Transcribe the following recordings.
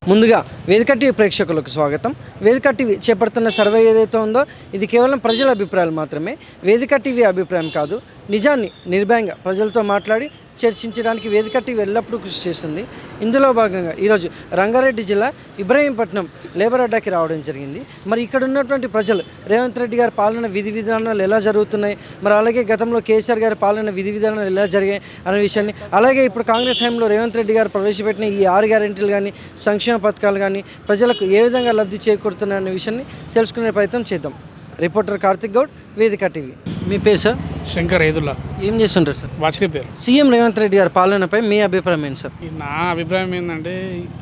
ముందుగా వేదిక టీవీ ప్రేక్షకులకు స్వాగతం. వేదిక టీవీ చేపడుతున్న సర్వే ఏదైతే ఉందో ఇది కేవలం ప్రజల అభిప్రాయాలు మాత్రమే. వేదిక టీవీ అభిప్రాయం కాదు. నిజాన్ని నిర్భయంగా ప్రజలతో మాట్లాడి చర్చించడానికి వేదిక టీవీ ఎల్లప్పుడూ కృషి చేస్తుంది. ఇందులో భాగంగా ఈరోజు రంగారెడ్డి జిల్లా ఇబ్రహీంపట్నం లేబర్ అడ్డాకి రావడం జరిగింది. మరి ఇక్కడ ఉన్నటువంటి ప్రజలు రేవంత్ రెడ్డి గారి పాలన విధి విధానాలు ఎలా జరుగుతున్నాయి, మరి అలాగే గతంలో కేసీఆర్ గారి పాలన విధి విధానాలు ఎలా జరిగాయి అనే విషయాన్ని, అలాగే ఇప్పుడు కాంగ్రెస్ హయాంలో రేవంత్ రెడ్డి గారు ప్రవేశపెట్టిన ఈ 6 గ్యారెంటీలు కానీ సంక్షేమ పథకాలు కానీ ప్రజలకు ఏ విధంగా లబ్ధి చేకూరుతున్నాయి అనే విషయాన్ని తెలుసుకునే ప్రయత్నం చేద్దాం. రిపోర్టర్ కార్తిక్ గౌడ్, వేదిక టీవీ. మీ పేరు సార్? శంకర్ ఏదుల్లా. ఏం చేస్తుంటారు సార్? వాచ్లీ పేరు. సీఎం రేవంత్ రెడ్డి గారి పాలనపై మీ అభిప్రాయం ఏంటి సార్? నా అభిప్రాయం ఏంటంటే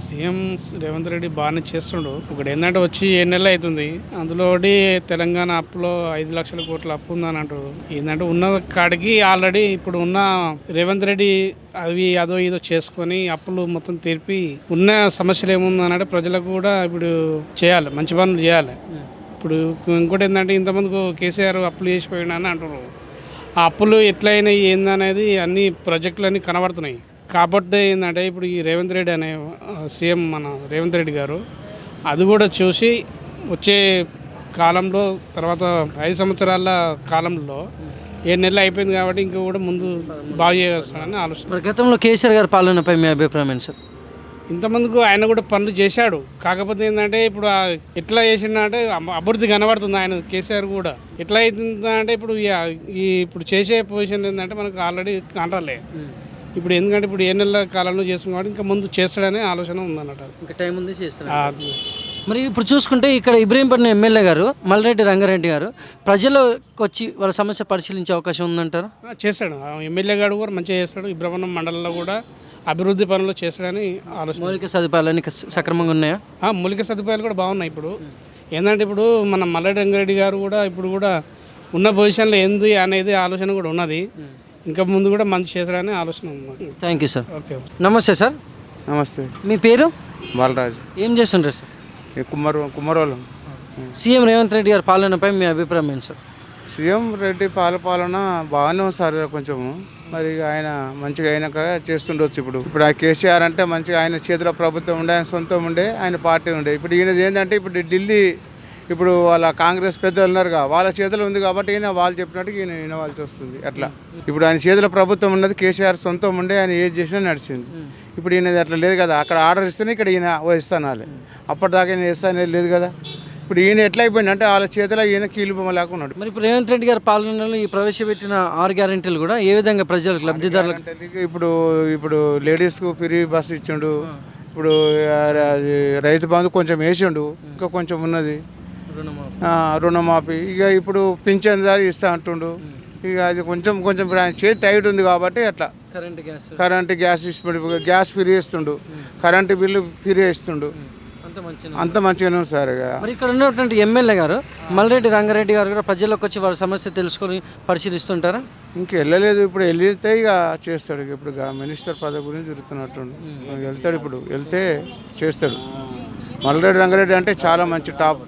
సీఎం రేవంత్ రెడ్డి బాగానే చేస్తుండు. ఒకటి ఏంటంటే వచ్చి 7 నెలలు అవుతుంది. అందులో తెలంగాణ అప్పులో 5 లక్షల కోట్ల అప్పు ఉందని అంటారు. ఏంటంటే ఉన్న కాడికి ఆల్రెడీ ఇప్పుడు ఉన్న రేవంత్ రెడ్డి అవి అదో ఇదో చేసుకొని అప్పులు మొత్తం తీర్పి ఉన్న సమస్యలు ఏముందనంటే ప్రజలకు కూడా ఇప్పుడు చేయాలి, మంచి పనులు చేయాలి. ఇప్పుడు ఇంకోటి ఏంటంటే ఇంతమందికి కేసీఆర్ అప్పులు చేసిపోయినా అని అంటున్నారు. ఆ అప్పులు ఎట్లయినాయి ఏందనేది అన్ని ప్రాజెక్టులు కనబడుతున్నాయి. కాబట్టి ఏంటంటే ఇప్పుడు ఈ రేవంత్ రెడ్డి అనే సీఎం మన రేవంత్ రెడ్డి గారు అది కూడా చూసి వచ్చే కాలంలో తర్వాత 5 సంవత్సరాల కాలంలో 7 నెలలు అయిపోయింది కాబట్టి ఇంకా కూడా ముందు బాగు చేస్తాడని ఆలోచన. గతంలో కేసీఆర్ గారి పాలనపై మీ అభిప్రాయం ఏంటి సార్? ఇంతమందికి ఆయన కూడా పనులు చేశాడు. కాకపోతే ఏంటంటే ఇప్పుడు ఎట్లా చేసిందంటే అభివృద్ధి కనబడుతుంది. ఆయన కేసీఆర్ కూడా ఎట్లా అవుతుందంటే ఇప్పుడు ఇప్పుడు చేసే పొజిషన్ ఏంటంటే మనకు ఆల్రెడీ కాంట్రాలే. ఇప్పుడు ఎందుకంటే ఇప్పుడు 7 నెలల కాలంలో చేసుకున్నాడు, ఇంకా ముందు చేస్తాడనే ఆలోచన ఉందన్నట్టు. ఇంకా టైం ఉంది చేస్తాడు. మరి ఇప్పుడు చూసుకుంటే ఇక్కడ ఇబ్రహీంపట్నం ఎమ్మెల్యే గారు మల్రెడ్డి రంగారెడ్డి గారు ప్రజలకు వచ్చి వాళ్ళ సమస్య పరిశీలించే అవకాశం ఉందంటారు? చేస్తాడు. ఎమ్మెల్యే గారు కూడా మంచిగా చేస్తాడు. ఇబ్రహీంపట్నం మండలంలో కూడా అభివృద్ధి పనులు చేస్తాడని ఆలోచన. మౌలిక సదుపాయాలన్నీ సక్రమంగా ఉన్నాయా? మౌలిక సదుపాయాలు కూడా బాగున్నాయి. ఇప్పుడు ఏంటంటే ఇప్పుడు మన మల్రెడ్డి రంగారెడ్డి గారు కూడా ఇప్పుడు కూడా ఉన్న పొజిషన్లో ఏంది అనేది ఆలోచన కూడా ఉన్నది. ఇంకా ముందు కూడా మంచి చేస్తాడని ఆలోచన ఉంది. Thank you sir. ఓకే. నమస్తే సార్. నమస్తే. మీ పేరు? బాలరాజు. ఏం చేస్తుంటారు సార్? కుమ్మరోళ్ళం. సీఎం రేవంత్ రెడ్డి గారి పాలనపై మీ అభిప్రాయం ఏంటి సార్? సీఎం రెడ్డి పాలన బాగానే ఉంది సార్. కొంచెము మరి ఆయన మంచిగా అయినాక చేస్తుండొచ్చు. ఇప్పుడు ఆ కేసీఆర్ అంటే మంచిగా ఆయన చేతిలో ప్రభుత్వం ఉండే, ఆయన సొంతం ఉండే, ఆయన పార్టీ ఉండే. ఇప్పుడు ఈయనది ఏంటంటే ఇప్పుడు ఢిల్లీ ఇప్పుడు వాళ్ళ కాంగ్రెస్ పెద్దలు ఉన్నారుగా, వాళ్ళ చేతిలో ఉంది కాబట్టి ఈయన వాళ్ళు చెప్పినట్టు ఈయన వినవాల్సి వస్తుంది. అట్లా ఇప్పుడు ఆయన చేతిలో ప్రభుత్వం ఉన్నది, కేసీఆర్ సొంతం ఉండే, ఆయన ఏది చేసినా నడిచింది. ఇప్పుడు ఈయనది అట్లా లేదు కదా. అక్కడ ఆర్డర్ ఇస్తేనే ఇక్కడ ఈయన ఇస్తానాలి. అప్పటిదాకా ఈయన ఇస్తానే లేదు కదా. ఇప్పుడు ఈయన ఎట్లా అయిపోయింది అంటే వాళ్ళ చేతిలో ఈయన కీలుబొమ్మ లేకున్నాడు. మరి ఇప్పుడు రేవంత్ రెడ్డి గారి పాలనలో ఈ ప్రవేశపెట్టిన 6 గ్యారెంటీలు కూడా ఏ విధంగా ప్రజలకు లబ్ధిదారులకు? ఇప్పుడు లేడీస్కు ఫ్రీ బస్ ఇచ్చిండు. ఇప్పుడు రైతు బంధు కొంచెం వేసిండు, ఇంకా కొంచెం ఉన్నది రుణమాఫీ. ఇక ఇప్పుడు పింఛన్ దారి ఇస్తా అంటుండు. ఇక అది కొంచెం ఆయన చేతి టైట్ ఉంది కాబట్టి అట్లా కరెంట్ గ్యాస్ ఇస్తుండు, గ్యాస్ ఫ్రీ ఇస్తుండు, కరెంటు బిల్లు ఫ్రీ ఇస్తుండు. అంత మంచిగానే ఉంది సార్. మరి ఇక్కడ ఉన్నటువంటి ఎమ్మెల్యే గారు మల్రెడ్డి రంగారెడ్డి గారు కూడా ప్రజల్లోకి వచ్చి వాళ్ళ సమస్య తెలుసుకొని పరిశీలిస్తుంటారా? ఇంక వెళ్ళలేదు. ఇప్పుడు వెళ్తే ఇక చేస్తాడు. ఇప్పుడు మినిస్టర్ పదవి గురించి తిరుగుతున్నట్టు వెళ్తాడు. ఇప్పుడు వెళ్తే చేస్తాడు. మల్రెడ్డి రంగారెడ్డి అంటే చాలా మంచి టాప్.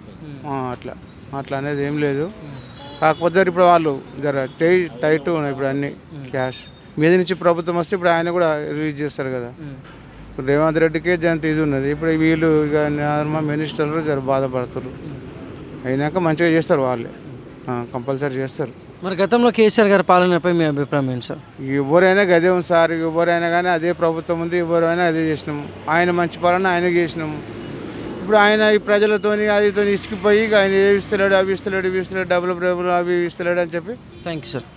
అట్లా అనేది ఏం లేదు. కాకపోతే ఇప్పుడు వాళ్ళు జర టైట్ ఉన్నాయి. ఇప్పుడు అన్ని క్యాష్ మీద నుంచి ప్రభుత్వం వస్తే ఇప్పుడు ఆయన కూడా రిలీజ్ చేస్తారు కదా. ఇప్పుడు రేవంత్ రెడ్డికే జంత ఇది ఉన్నది. ఇప్పుడు వీళ్ళు ఇక మినిస్టర్లు జర బాధపడతారు. అయినాక మంచిగా చేస్తారు వాళ్ళే, కంపల్సరీ చేస్తారు. మరి గతంలో కేసీఆర్ గారి పాలనపై మీ అభిప్రాయం ఏంటి సార్? ఎవరైనా గదే ఉంది సార్. ఎవరైనా కానీ అదే ప్రభుత్వం ఉంది, ఎవరైనా అదే చేసినాము. ఆయన మంచి పాలన ఆయనకి చేసినాము. ఇప్పుడు ఆయన ఈ ప్రజలతోని అదితో ఇసుకిపోయి ఆయన ఏవి ఇస్తలేడు, అవి ఇస్తలేడు, ఇవి ఇస్తలేడు, డబ్బులు అవి ఇస్తలేడు అని చెప్పి. Thank you sir.